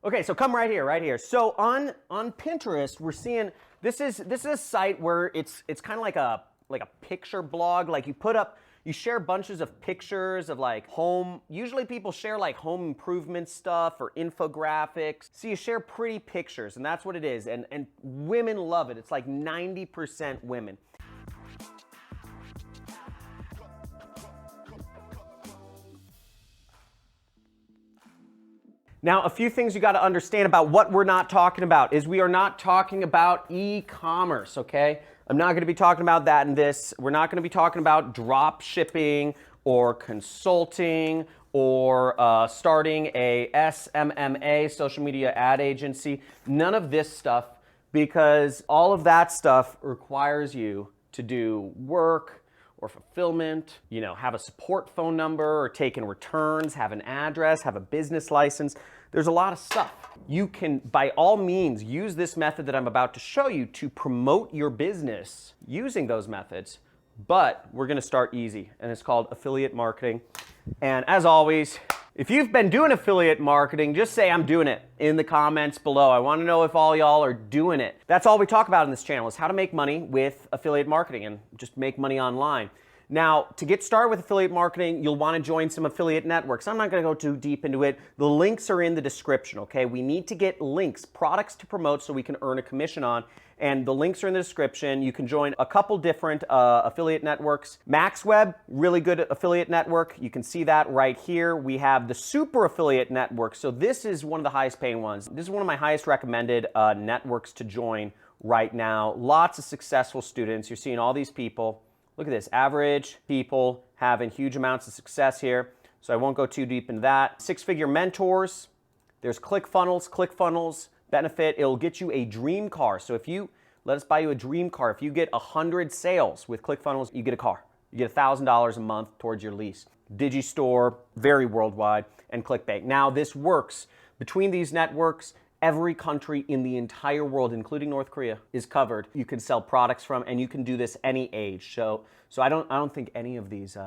Okay, so come right here, right here. So on Pinterest, we're seeing this is a site where it's kind of like a picture blog. Like you share bunches of pictures of like home. Usually people share like home improvement stuff or infographics. So you share pretty pictures, and that's what it is. And women love it. It's like 90% women. Now, a few things you got to understand about what we're not talking about is we are not talking about e-commerce, okay? I'm not going to be talking about that in this. We're not going to be talking about drop shipping or consulting or starting a SMMA, social media ad agency. None of this stuff, because all of that stuff requires you to do work or fulfillment, have a support phone number or take in returns, have an address, have a business license. There's a lot of stuff. You can, by all means, use this method that I'm about to show you to promote your business using those methods, but we're gonna start easy, and it's called affiliate marketing. And as always, if you've been doing affiliate marketing, just say I'm doing it in the comments below. I want to know if all y'all are doing it. That's all we talk about in this channel is how to make money with affiliate marketing and just make money online. Now, to get started with affiliate marketing, you'll want to join some affiliate networks. I'm not going to go too deep into it. The links are in the description, okay? We need to get links, products to promote so we can earn a commission on. And the links are in the description. You can join a couple different affiliate networks. MaxWeb, really good affiliate network. You can see that right here. We have the Super Affiliate Network. So this is one of the highest paying ones. This is one of my highest recommended networks to join right now. Lots of successful students. You're seeing all these people. Look at this, average people having huge amounts of success here. So I won't go too deep into that. Six-figure mentors. There's ClickFunnels. ClickFunnels benefit, it'll get you a dream car. So if you, let us buy you a dream car. If you get 100 sales with ClickFunnels, you get a car. You get $1,000 a month towards your lease. Digistore, very worldwide, and ClickBank. Now this works. Between these networks, every country in the entire world, including North Korea, is covered. You can sell products from, and you can do this any age. So I don't think any of these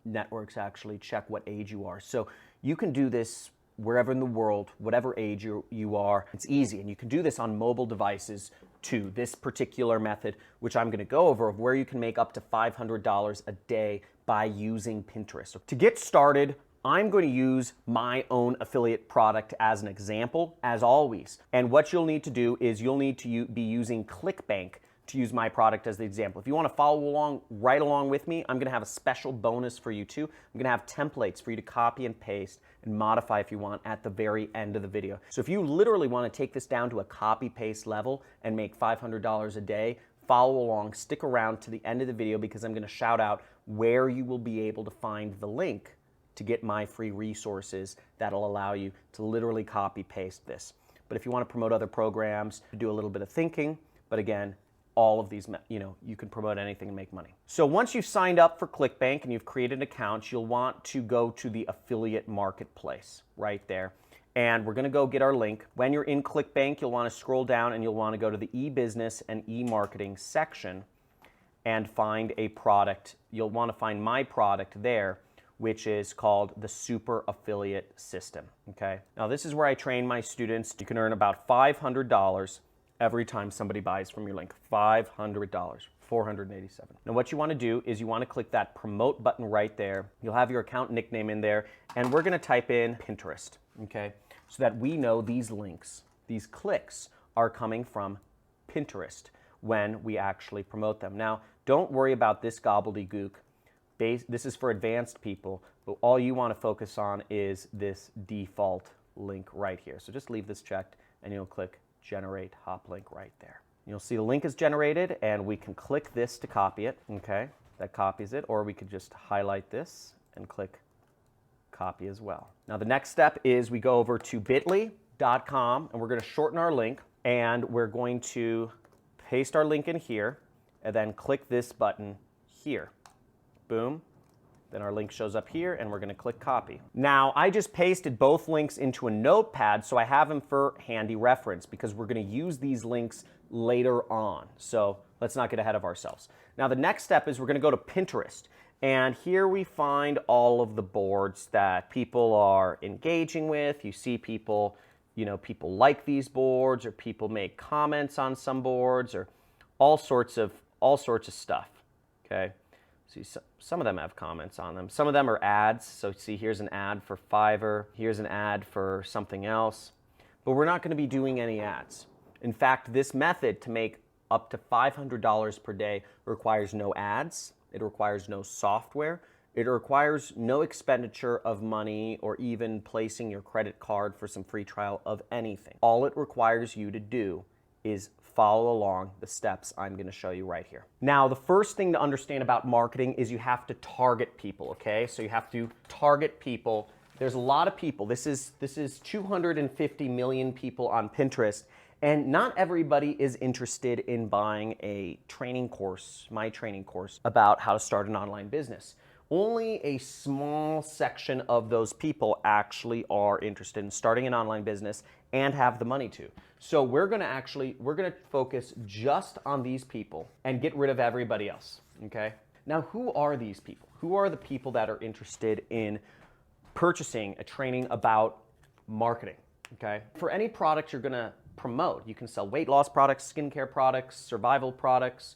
networks actually check what age you are. So you can do this wherever in the world, whatever age you are. It's easy, and you can do this on mobile devices too. This particular method, which I'm going to go over, of where you can make up to $500 a day by using Pinterest. So to get started, I'm going to use my own affiliate product as an example, as always. And what you'll need to do is you'll need to be using ClickBank to use my product as the example. If you want to follow along, right along with me, I'm going to have a special bonus for you too. I'm going to have templates for you to copy and paste and modify if you want at the very end of the video. So if you literally want to take this down to a copy-paste level and make $500 a day, follow along, stick around to the end of the video, because I'm going to shout out where you will be able to find the link to get my free resources that'll allow you to literally copy-paste this. But if you want to promote other programs, do a little bit of thinking, but again, all of these, you can promote anything and make money. So once you've signed up for ClickBank and you've created an account, you'll want to go to the affiliate marketplace right there. And we're going to go get our link. When you're in ClickBank, you'll want to scroll down and you'll want to go to the e-business and e-marketing section and find a product. You'll want to find my product there, which is called the Super Affiliate System, okay? Now this is where I train my students. You can earn about $500 every time somebody buys from your link. $500, $487. Now what you want to do is you want to click that promote button right there. You'll have your account nickname in there, and we're going to type in Pinterest, okay? So that we know these links, these clicks are coming from Pinterest when we actually promote them. Now, don't worry about this gobbledygook. This is for advanced people, but all you want to focus on is this default link right here. So just leave this checked and you'll click generate hop link right there. You'll see the link is generated, and we can click this to copy it, okay? That copies it, or we could just highlight this and click copy as well. Now the next step is we go over to bit.ly.com and we're going to shorten our link, and we're going to paste our link in here and then click this button here. Boom. Then our link shows up here, and we're going to click copy. Now, I just pasted both links into a notepad, so I have them for handy reference, because we're going to use these links later on. So let's not get ahead of ourselves. Now, the next step is we're going to go to Pinterest. And here we find all of the boards that people are engaging with. You see people people like these boards, or people make comments on some boards, or all sorts of stuff. Okay, see, some of them have comments on them. Some of them are ads. So see, here's an ad for Fiverr. Here's an ad for something else. But we're not going to be doing any ads. In fact, this method to make up to $500 per day requires no ads. It requires no software. It requires no expenditure of money or even placing your credit card for some free trial of anything. All it requires you to do is follow along the steps I'm going to show you right here. Now, the first thing to understand about marketing is you have to target people, okay? So you have to target people. There's a lot of people. This is 250 million people on Pinterest, and not everybody is interested in buying a training course, my training course, about how to start an online business. Only a small section of those people actually are interested in starting an online business and have the money to. So we're gonna focus just on these people and get rid of everybody else, okay? Now, who are these people? Who are the people that are interested in purchasing a training about marketing, okay? For any product you're gonna promote, you can sell weight loss products, skincare products, survival products,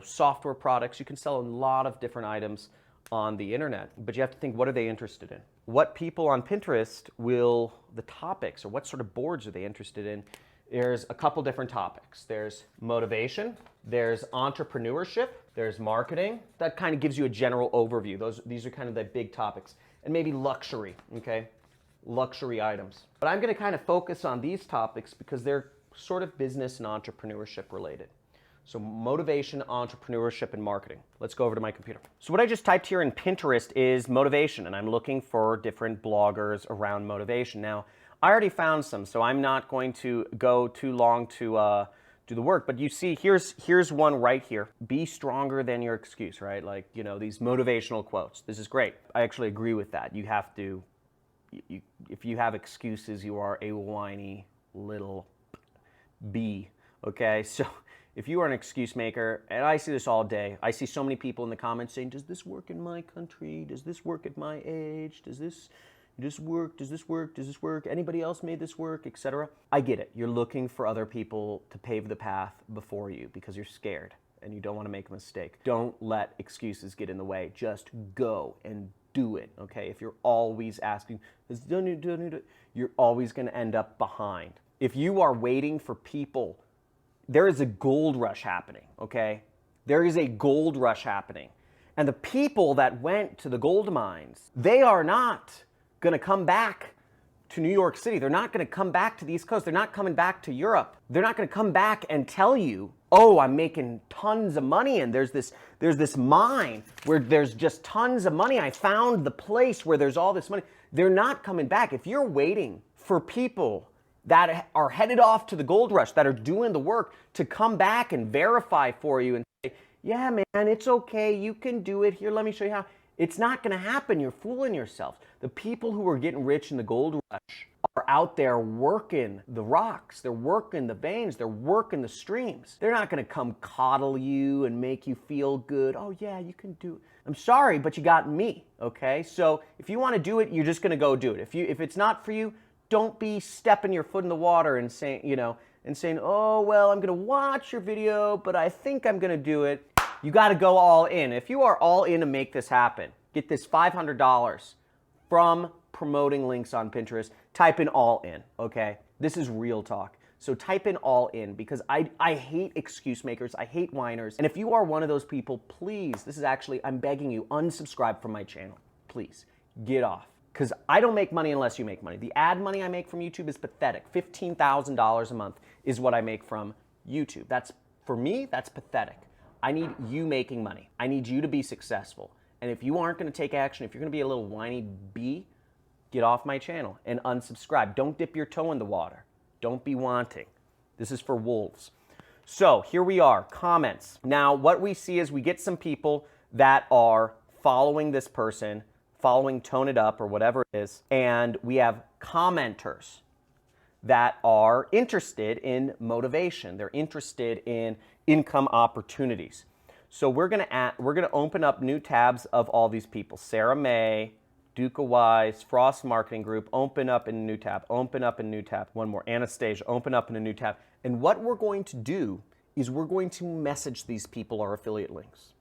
software products. You can sell a lot of different items on the internet, but you have to think, what are they interested in? What people on Pinterest the topics, or what sort of boards are they interested in? There's a couple different topics. There's motivation, there's entrepreneurship, there's marketing. That kind of gives you a general overview. These are kind of the big topics. And maybe luxury, okay? Luxury items. But I'm gonna kind of focus on these topics because they're sort of business and entrepreneurship related. So motivation, entrepreneurship, and marketing. Let's go over to my computer. So what I just typed here in Pinterest is motivation, and I'm looking for different bloggers around motivation. Now, I already found some, so I'm not going to go too long to do the work, but you see, here's one right here. Be stronger than your excuse, right? Like, these motivational quotes. This is great. I actually agree with that. You have to, if you have excuses, you are a whiny little bee, okay? So if you are an excuse maker, and I see this all day, I see so many people in the comments saying, does this work in my country? Does this work at my age? Does this work? Does this work? Does this work? Anybody else made this work, etc.? I get it. You're looking for other people to pave the path before you because you're scared and you don't want to make a mistake. Don't let excuses get in the way. Just go and do it, okay? If you're always asking, you're always going to end up behind. If you are waiting for people, there is a gold rush happening, okay? There is a gold rush happening. And the people that went to the gold mines, they are not going to come back to New York City. They're not going to come back to the East Coast. They're not coming back to Europe. They're not going to come back and tell you, oh, I'm making tons of money and there's this mine where there's just tons of money. I found the place where there's all this money. They're not coming back. If you're waiting for people that are headed off to the gold rush, that are doing the work to come back and verify for you and say, yeah, man, it's okay. You can do it. Here, let me show you how. It's not going to happen. You're fooling yourself. The people who are getting rich in the gold rush are out there working the rocks. They're working the veins. They're working the streams. They're not going to come coddle you and make you feel good. Oh, yeah, you can do it. I'm sorry, but you got me, okay? So if you want to do it, you're just going to go do it. If it's not for you, don't be stepping your foot in the water and saying, oh, well, I'm going to watch your video, but I think I'm going to do it. You got to go all in. If you are all in to make this happen, get this $500 from promoting links on Pinterest, type in all in, okay? This is real talk. So type in all in because I hate excuse makers. I hate whiners. And if you are one of those people, please, I'm begging you, unsubscribe from my channel. Please, get off. Because I don't make money unless you make money. The ad money I make from YouTube is pathetic. $15,000 a month is what I make from YouTube. For me, that's pathetic. I need you making money. I need you to be successful. And if you aren't going to take action, if you're going to be a little whiny bee, get off my channel and unsubscribe. Don't dip your toe in the water. Don't be wanting. This is for wolves. So here we are, comments. Now what we see is we get some people that are following this person, following Tone It Up or whatever it is, and we have commenters that are interested in motivation. They're interested in income opportunities. So we're gonna open up new tabs of all these people. Sarah May, Duca Wise, Frost Marketing Group, open up in a new tab, open up in a new tab. One more, Anastasia, open up in a new tab. And what we're going to do is we're going to message these people our affiliate links.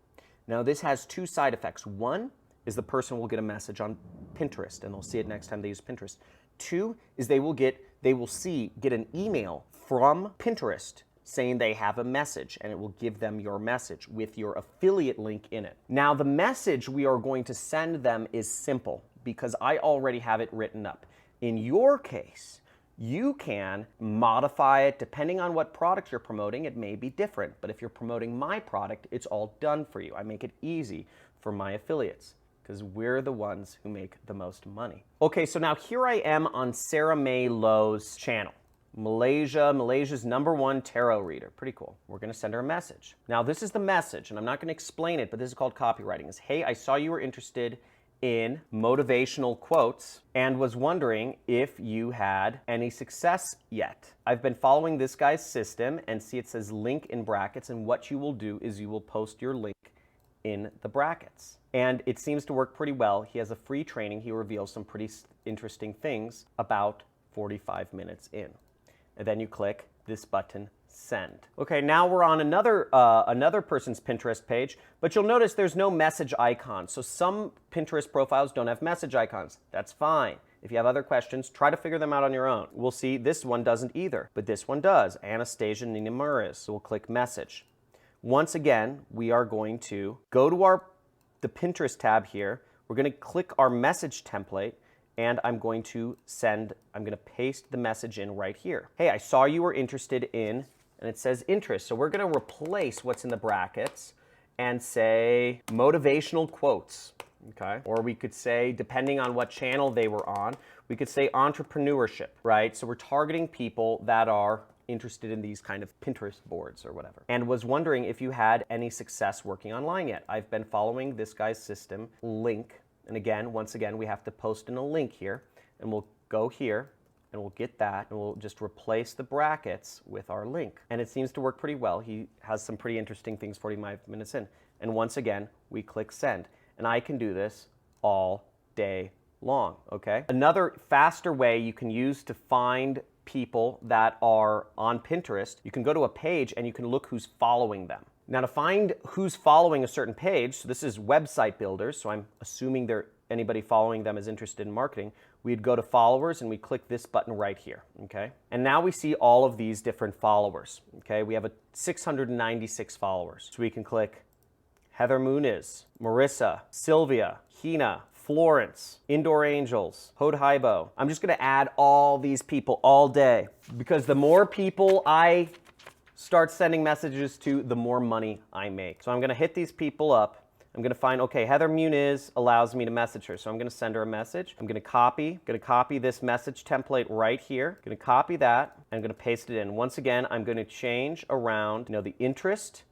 Now this has two side effects. One is the person will get a message on Pinterest and they'll see it next time they use Pinterest. Two is they will get an email from Pinterest saying they have a message, and it will give them your message with your affiliate link in it. Now the message we are going to send them is simple because I already have it written up. In your case, you can modify it depending on what product you're promoting. It may be different, but if you're promoting my product, it's all done for you. I make it easy for my affiliates because we're the ones who make the most money. Okay, so now here I am on Sarah May Lowe's channel. Malaysia's #1 tarot reader. Pretty cool. We're going to send her a message. Now this is the message, and I'm not going to explain it, but this is called copywriting. It's, hey, I saw you were interested in motivational quotes and was wondering if you had any success yet. I've been following this guy's system and see it says link in brackets, and what you will do is you will post your link in the brackets. And it seems to work pretty well. He has a free training. He reveals some pretty interesting things about 45 minutes in. And then you click this button, send. Okay, now we're on another person's Pinterest page, but you'll notice there's no message icon. So some Pinterest profiles don't have message icons. That's fine. If you have other questions, try to figure them out on your own. We'll see this one doesn't either, but this one does. Anastasia Nina Murris. So we'll click message. Once again, we are going to go to the Pinterest tab here. We're going to click our message template, and I'm going to paste the message in right here. Hey, I saw you were interested in, and it says interest. So we're going to replace what's in the brackets and say motivational quotes, okay? Or we could say, depending on what channel they were on, we could say entrepreneurship, right? So we're targeting people that are interested in these kind of Pinterest boards or whatever. And was wondering if you had any success working online yet. I've been following this guy's system, link. And again, once again, we have to post in a link here, and we'll go here and we'll get that, and we'll just replace the brackets with our link. And it seems to work pretty well. He has some pretty interesting things 45 minutes in. And once again, we click send. And I can do this all day long, okay? Another faster way you can use to find people that are on Pinterest, you can go to a page and you can look who's following them. Now to find who's following a certain page, so this is website builders, so I'm assuming anybody following them is interested in marketing, we'd go to followers and we click this button right here, okay? And now we see all of these different followers, okay? We have 696 followers. So we can click Heather Muniz, Marissa, Sylvia, Hina, Florence, Indoor Angels, Hodhaibo. I'm just gonna add all these people all day because the more people I start sending messages to, the more money I make. So I'm gonna hit these people up. I'm gonna find, okay, Heather Muniz allows me to message her. So I'm gonna send her a message. I'm gonna copy this message template right here. I'm gonna copy that, and I'm gonna paste it in. Once again, I'm gonna change around, the interest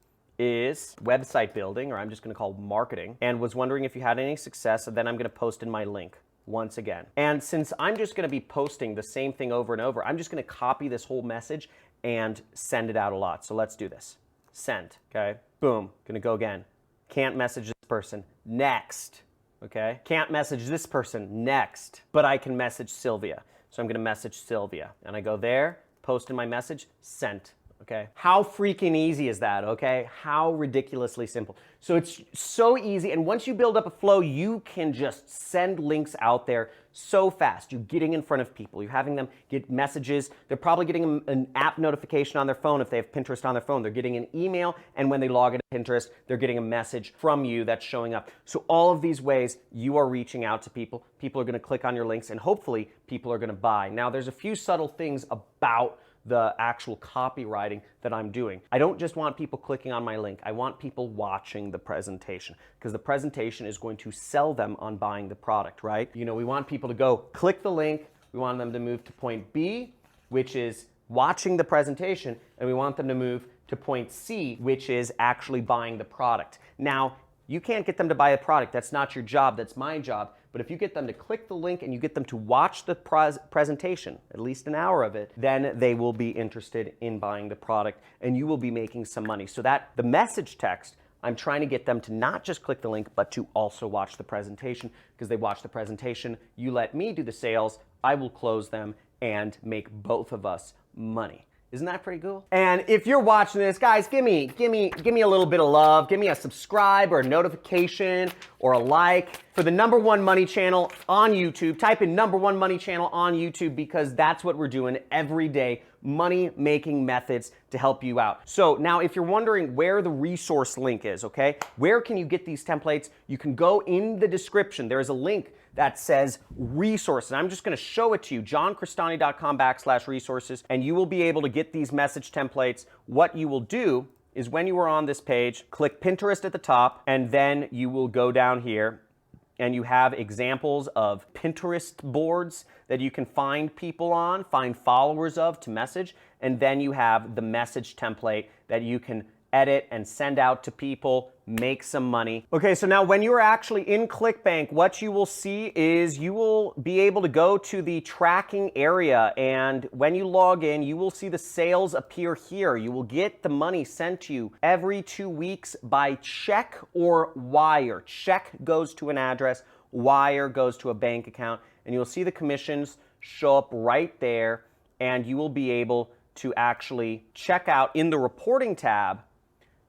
is website building, or I'm just gonna call marketing, and was wondering if you had any success, and then I'm gonna post in my link once again. And since I'm just gonna be posting the same thing over and over, I'm just gonna copy this whole message and send it out a lot. So let's do this. Send, okay? Boom, gonna go again. Can't message this person, next, okay? Can't message this person, next, but I can message Sylvia. So I'm gonna message Sylvia, and I go there, post in my message, sent. Okay? How freaking easy is that, okay? How ridiculously simple. So it's so easy, and once you build up a flow, you can just send links out there so fast. You're getting in front of people. You're having them get messages. They're probably getting an app notification on their phone if they have Pinterest on their phone. They're getting an email, and when they log into Pinterest, they're getting a message from you that's showing up. So all of these ways, you are reaching out to people. People are gonna click on your links, and hopefully, people are gonna buy. Now, there's a few subtle things about the actual copywriting that I'm doing. I don't just want people clicking on my link. I want people watching the presentation because the presentation is going to sell them on buying the product, right? We want people to go click the link. We want them to move to point B, which is watching the presentation, and we want them to move to point C, which is actually buying the product. Now, you can't get them to buy a product. That's not your job. That's my job. But if you get them to click the link and you get them to watch the presentation, at least an hour of it, then they will be interested in buying the product and you will be making some money. So that the message text, I'm trying to get them to not just click the link, but to also watch the presentation, because they watch the presentation, you let me do the sales, I will close them and make both of us money. Isn't that pretty cool? And if you're watching this, guys, give me a little bit of love. Give me a subscribe or a notification or a like for the #1 money channel on YouTube. Type in #1 money channel on YouTube, because that's what we're doing every day. Money making methods to help you out. So now if you're wondering where the resource link is, okay, where can you get these templates? You can go in the description. There is a link that says resources. I'm just going to show it to you, johncrestani.com/resources, and you will be able to get these message templates. What you will do is when you are on this page, click Pinterest at the top, and then you will go down here and you have examples of Pinterest boards that you can find people on, find followers of to message, and then you have the message template that you can edit and send out to people, make some money. Okay, so now when you're actually in ClickBank, what you will see is you will be able to go to the tracking area, and when you log in, you will see the sales appear here. You will get the money sent to you every 2 weeks by check or wire. Check goes to an address, wire goes to a bank account, and you'll see the commissions show up right there, and you will be able to actually check out in the reporting tab.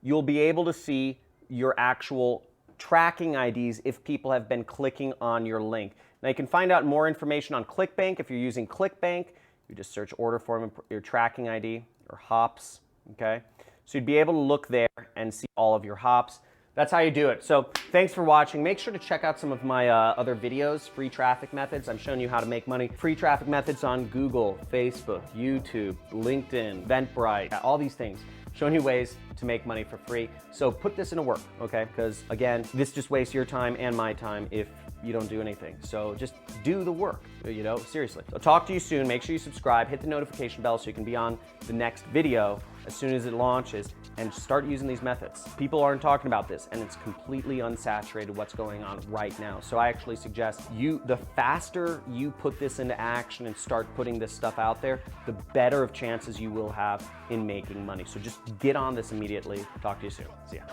You'll be able to see your actual tracking IDs if people have been clicking on your link. Now you can find out more information on ClickBank. If you're using ClickBank, you just search order form and your tracking ID or hops, okay? So you'd be able to look there and see all of your hops. That's how you do it. So thanks for watching. Make sure to check out some of my other videos, free traffic methods. I'm showing you how to make money. Free traffic methods on Google, Facebook, YouTube, LinkedIn, Eventbrite, all these things. Showing you ways to make money for free. So put this into work, okay? Because again, this just wastes your time and my time if you don't do anything. So just do the work, you know, seriously. I'll talk to you soon. Make sure you subscribe, hit the notification bell so you can be on the next video as soon as it launches, and start using these methods. People aren't talking about this, and it's completely unsaturated what's going on right now. So I actually suggest the faster you put this into action and start putting this stuff out there, the better of chances you will have in making money. So just get on this immediately. Talk to you soon. See ya.